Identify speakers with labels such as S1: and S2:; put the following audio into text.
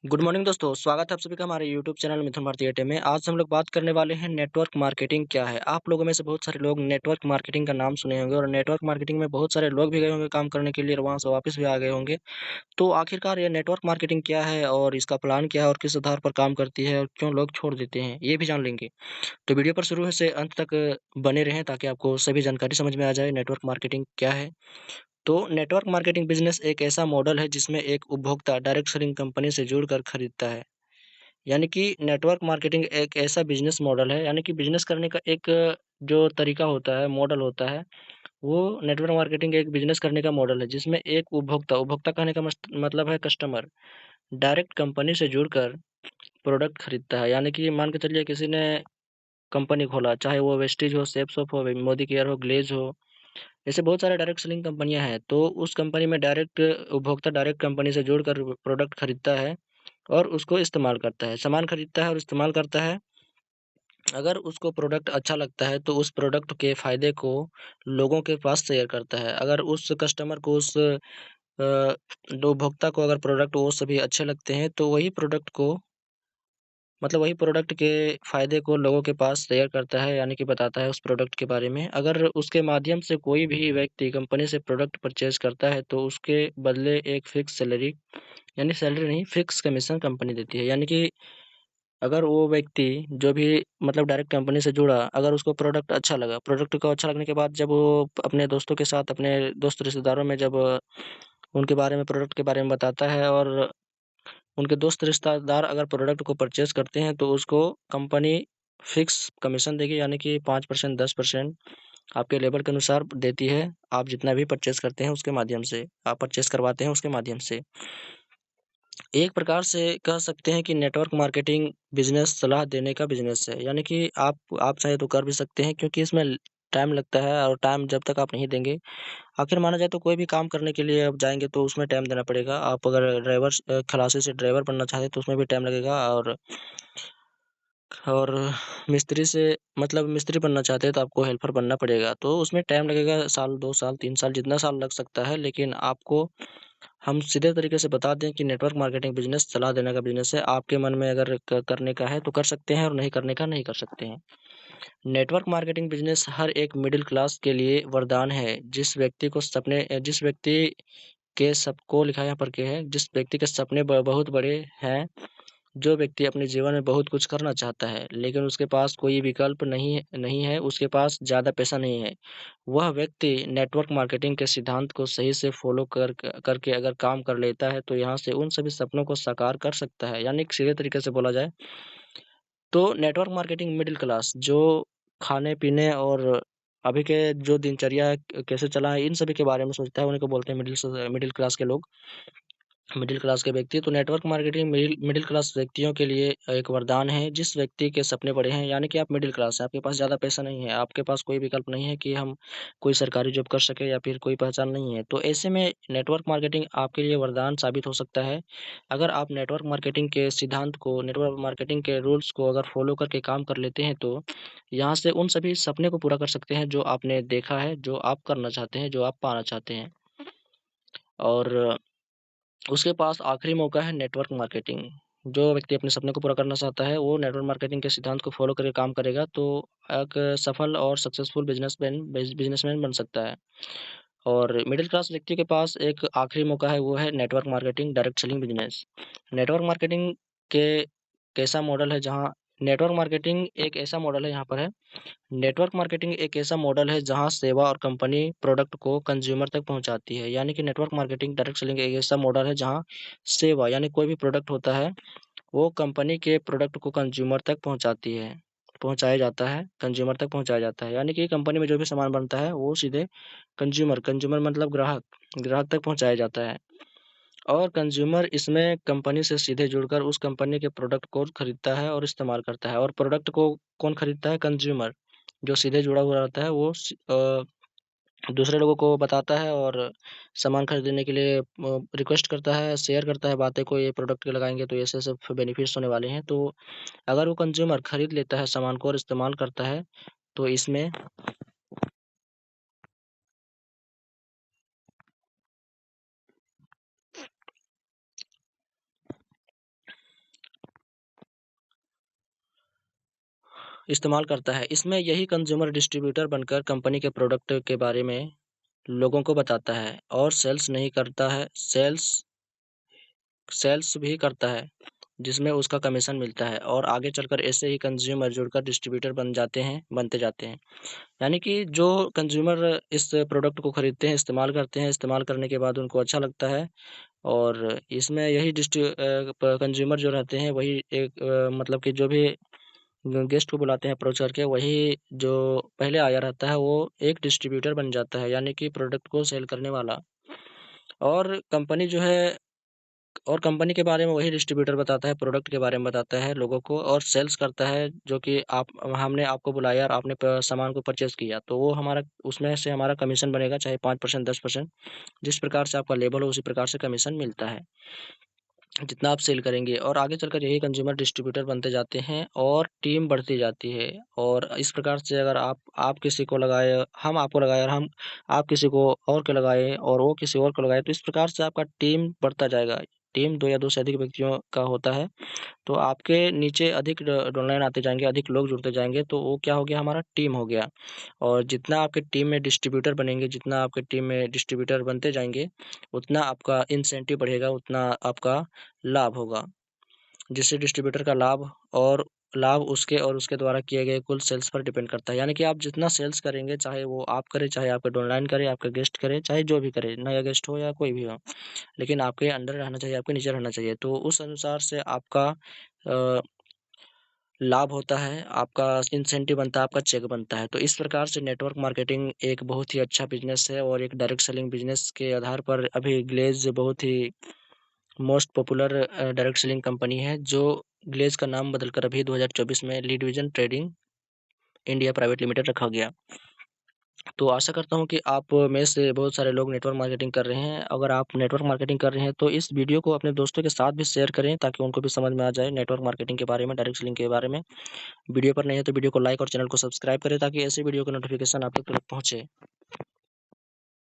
S1: Good morning दोस्तों, स्वागत है आप सभी का हमारे यूट्यूब चैनल मिथुन भारती एटे में। आज हम लोग बात करने वाले हैं नेटवर्क मार्केटिंग क्या है। आप लोगों में से बहुत सारे लोग नेटवर्क मार्केटिंग का नाम सुने होंगे और नेटवर्क मार्केटिंग में बहुत सारे लोग भी गए होंगे काम करने के लिए और वहाँ से वापस भी आ गए होंगे। तो आखिरकार ये नेटवर्क मार्केटिंग क्या है और इसका प्लान क्या है और किस आधार पर काम करती है और क्यों लोग छोड़ देते हैं, ये भी जान लेंगे। तो वीडियो पर शुरू से अंत तक बने रहें ताकि आपको सभी जानकारी समझ में आ जाए नेटवर्क मार्केटिंग क्या है। तो नेटवर्क मार्केटिंग बिजनेस एक ऐसा मॉडल है जिसमें एक उपभोक्ता डायरेक्ट सेलिंग कंपनी से जुड़कर खरीदता है। यानी कि नेटवर्क मार्केटिंग एक ऐसा बिज़नेस मॉडल है, यानी कि बिज़नेस करने का एक जो तरीका होता है, मॉडल होता है, वो नेटवर्क मार्केटिंग एक बिज़नेस करने का मॉडल है, जिसमें एक उपभोक्ता उपभोक्ता कहने का मतलब है कस्टमर, डायरेक्ट कंपनी से जुड़कर प्रोडक्ट खरीदता है। यानी कि मान के चलिए किसी ने कंपनी खोला, चाहे वो वेस्टीज हो, सेपसॉप हो, मोदी केयर हो, ग्लेज़ हो, ऐसे बहुत सारे डायरेक्ट सेलिंग कंपनियाँ हैं। तो उस कंपनी में डायरेक्ट उपभोक्ता डायरेक्ट कंपनी से जुड़कर प्रोडक्ट खरीदता है और उसको इस्तेमाल करता है। सामान खरीदता है और इस्तेमाल करता है। अगर उसको प्रोडक्ट अच्छा लगता है तो उस प्रोडक्ट के फ़ायदे को लोगों के पास शेयर करता है। अगर उस कस्टमर को जो उपभोक्ता को अगर प्रोडक्ट वो सभी अच्छे लगते हैं तो वही प्रोडक्ट को मतलब वही प्रोडक्ट के फ़ायदे को लोगों के पास शेयर करता है, यानी कि बताता है उस प्रोडक्ट के बारे में। अगर उसके माध्यम से कोई भी व्यक्ति कंपनी से प्रोडक्ट परचेज़ करता है तो उसके बदले एक फ़िक्स सैलरी, यानी सैलरी नहीं, फ़िक्स कमीशन कंपनी देती है। यानी कि अगर वो व्यक्ति जो भी मतलब डायरेक्ट कंपनी से जुड़ा, अगर उसको प्रोडक्ट अच्छा लगा, प्रोडक्ट को अच्छा लगने के बाद जब वो अपने दोस्तों के साथ, अपने दोस्त रिश्तेदारों में जब उनके बारे में, प्रोडक्ट के बारे में बताता है और उनके दोस्त रिश्तेदार अगर प्रोडक्ट को परचेज़ करते हैं तो उसको कंपनी फिक्स कमीशन देगी, यानी कि 5% 10% आपके लेवल के अनुसार देती है। आप जितना भी परचेज़ करते हैं उसके माध्यम से, आप परचेज़ करवाते हैं उसके माध्यम से। एक प्रकार से कह सकते हैं कि नेटवर्क मार्केटिंग बिज़नेस सलाह देने का बिज़नेस है। यानी कि आप चाहे तो कर भी सकते हैं, क्योंकि इसमें टाइम लगता है और टाइम जब तक आप नहीं देंगे, आखिर माना जाए तो कोई भी काम करने के लिए आप जाएँगे तो उसमें टाइम देना पड़ेगा। आप अगर खलासी से ड्राइवर बनना चाहते हैं तो उसमें भी टाइम लगेगा, और मिस्त्री से मतलब मिस्त्री बनना चाहते हैं तो आपको हेल्पर बनना पड़ेगा। तो उसमें टाइम लगेगा, साल, 2 साल, 3 साल, जितना साल लग सकता है। लेकिन आपको हम सीधे तरीके से बता दें कि नेटवर्क मार्केटिंग बिज़नेस सलाह देने का बिज़नेस है। आपके मन में अगर क करने का है तो कर सकते हैं और नहीं करने का नहीं कर सकते हैं। नेटवर्क मार्केटिंग बिज़नेस हर एक मिडिल क्लास के लिए वरदान है। जिस व्यक्ति के सबको लिखा है यहाँ पर के है, जिस व्यक्ति के सपने बहुत बड़े हैं, जो व्यक्ति अपने जीवन में बहुत कुछ करना चाहता है, लेकिन उसके पास कोई विकल्प नहीं है, उसके पास ज़्यादा पैसा नहीं है। वह व्यक्ति नेटवर्क मार्केटिंग के सिद्धांत को सही से फ़ॉलो करके अगर काम कर लेता है, तो यहाँ से उन सभी सपनों को साकार कर सकता है। यानी कि सीधे तरीके से बोला जाए, तो नेटवर्क मार्केटिंग मिडिल क्लास जो खाने-पीने और अभी के जो दिनचर्या है, कैसे चला है, इन सभी के बारे में सोचता है, उन्हीं को बोलते हैं मिडिल क्लास के लोग। मिडिल क्लास के व्यक्ति, तो network marketing middle middle class व्यक्तियों के लिए एक वरदान है। जिस व्यक्ति के सपने बड़े हैं, यानी कि आप मिडिल क्लास हैं, आपके पास ज़्यादा पैसा नहीं है, आपके पास कोई विकल्प नहीं है कि हम कोई सरकारी जॉब कर सकें या फिर कोई पहचान नहीं है, तो ऐसे में नेटवर्क मार्केटिंग आपके लिए वरदान साबित हो सकता है। अगर आप नेटवर्क मार्केटिंग के सिद्धांत को, नेटवर्क मार्केटिंग के रूल्स को अगर फॉलो करके काम कर लेते हैं, तो यहाँ से उन सभी सपने को पूरा कर सकते हैं जो आपने देखा है, जो आप करना चाहते हैं, जो आप पाना चाहते हैं। और उसके पास आखिरी मौका है नेटवर्क मार्केटिंग। जो व्यक्ति अपने सपने को पूरा करना चाहता है, वो नेटवर्क मार्केटिंग के सिद्धांत को फ़ॉलो करके काम करेगा, तो एक सफल और सक्सेसफुल बिज़नेसमैन बन सकता है। और मिडिल क्लास व्यक्ति के पास एक आखिरी मौका है, वो है network marketing, direct selling business. Network marketing के कैसा मॉडल है जहाँ नेटवर्क मार्केटिंग एक ऐसा मॉडल है यहाँ पर है नेटवर्क मार्केटिंग एक ऐसा मॉडल है जहां सेवा और कंपनी प्रोडक्ट को कंज्यूमर तक पहुंचाती है। यानी कि नेटवर्क मार्केटिंग डायरेक्ट सेलिंग एक ऐसा मॉडल है जहां सेवा, यानी कोई भी प्रोडक्ट होता है, वो कंपनी के प्रोडक्ट को कंज्यूमर तक पहुंचाया जाता है, कंज्यूमर तक पहुंचाया जाता है। यानी कि कंपनी में जो भी सामान बनता है वो सीधे कंज्यूमर मतलब ग्राहक ग्राहक तक पहुंचाया जाता है। और कंज्यूमर इसमें कंपनी से सीधे जुड़कर उस कंपनी के प्रोडक्ट को खरीदता है और इस्तेमाल करता है। और प्रोडक्ट को कौन खरीदता है? कंज्यूमर, जो सीधे जुड़ा हुआ रहता है, वो दूसरे लोगों को बताता है और सामान खरीदने के लिए रिक्वेस्ट करता है, शेयर करता है बातें को, ये प्रोडक्ट लगाएँगे तो ऐसे-ऐसे बेनिफिट्स होने वाले हैं। तो अगर वो कंज्यूमर खरीद लेता है सामान को और इस्तेमाल करता है, तो इसमें इस्तेमाल करता है। इसमें यही कंज्यूमर डिस्ट्रीब्यूटर बनकर कंपनी के प्रोडक्ट के बारे में लोगों को बताता है और सेल्स नहीं करता है, सेल्स भी करता है, जिसमें उसका कमीशन मिलता है और आगे चलकर ऐसे ही कंज्यूमर जुड़कर डिस्ट्रीब्यूटर बनते जाते हैं। यानी कि जो कंज्यूमर इस प्रोडक्ट को खरीदते हैं, इस्तेमाल करते हैं, इस्तेमाल करने के बाद उनको अच्छा लगता है और इसमें यही कंज्यूमर जो रहते हैं वही एक मतलब कि जो भी गेस्ट को बुलाते हैं अप्रोच करके, वही जो पहले आया रहता है वो एक डिस्ट्रीब्यूटर बन जाता है, यानी कि प्रोडक्ट को सेल करने वाला। और कंपनी जो है और कंपनी के बारे में वही डिस्ट्रीब्यूटर बताता है, प्रोडक्ट के बारे में बताता है लोगों को और सेल्स करता है, जो कि आप हमने आपको बुलाया और आपने सामान को परचेज किया, तो वो हमारा उसमें से हमारा कमीशन बनेगा, चाहे 5% 10%, जिस प्रकार से आपका लेबल हो उसी प्रकार से कमीशन मिलता है, जितना आप सेल करेंगे। और आगे चलकर यही कंज्यूमर डिस्ट्रीब्यूटर बनते जाते हैं और टीम बढ़ती जाती है। और इस प्रकार से अगर आप किसी को लगाए, हम आपको लगाए और आप किसी को और को लगाए और वो किसी और को लगाए, तो इस प्रकार से आपका टीम बढ़ता जाएगा। टीम 2 या 2 से अधिक व्यक्तियों का होता है, तो आपके नीचे अधिक डाउनलाइन आते जाएँगे, अधिक लोग जुड़ते जाएँगे, तो वो क्या हो गया, हमारा टीम हो गया। और जितना आपके टीम में डिस्ट्रीब्यूटर बनेंगे, जितना आपके टीम में डिस्ट्रीब्यूटर बनते जाएँगे, उतना आपका इंसेंटिव बढ़ेगा, उतना आपका लाभ होगा। जिससे डिस्ट्रीब्यूटर का लाभ उसके और उसके द्वारा किए गए कुल सेल्स पर डिपेंड करता है। यानी कि आप जितना सेल्स करेंगे, चाहे वो आप करें, चाहे आपका डाउनलाइन करे, आपका गेस्ट करे, चाहे जो भी करे, नया गेस्ट हो या कोई भी हो, लेकिन आपके अंडर रहना चाहिए, आपके नीचे रहना चाहिए। तो उस अनुसार से आपका अ, लाभ होता है, आपका इंसेंटिव बनता है, आपका चेक बनता है। तो इस प्रकार से नेटवर्क मार्केटिंग एक बहुत ही अच्छा बिज़नेस है और एक डायरेक्ट सेलिंग बिज़नेस के आधार पर अभी ग्लेज़ बहुत ही most popular direct selling company है, जो ग्लेज़ का नाम बदलकर अभी 2024 में Lead Vision Trading India Private Limited रखा गया। तो आशा करता हूँ कि आप में से बहुत सारे लोग नेटवर्क मार्केटिंग कर रहे हैं। अगर आप नेटवर्क मार्केटिंग कर रहे हैं, तो इस वीडियो को अपने दोस्तों के साथ भी शेयर करें, ताकि उनको भी समझ में आ जाए नेटवर्क मार्केटिंग के बारे में, डायरेक्ट सेलिंग के बारे में। वीडियो पर नहीं है तो वीडियो को लाइक और चैनल को सब्सक्राइब करें, ताकि ऐसे वीडियो का नोटिफिकेशन आप तक तुरंत पहुँचे।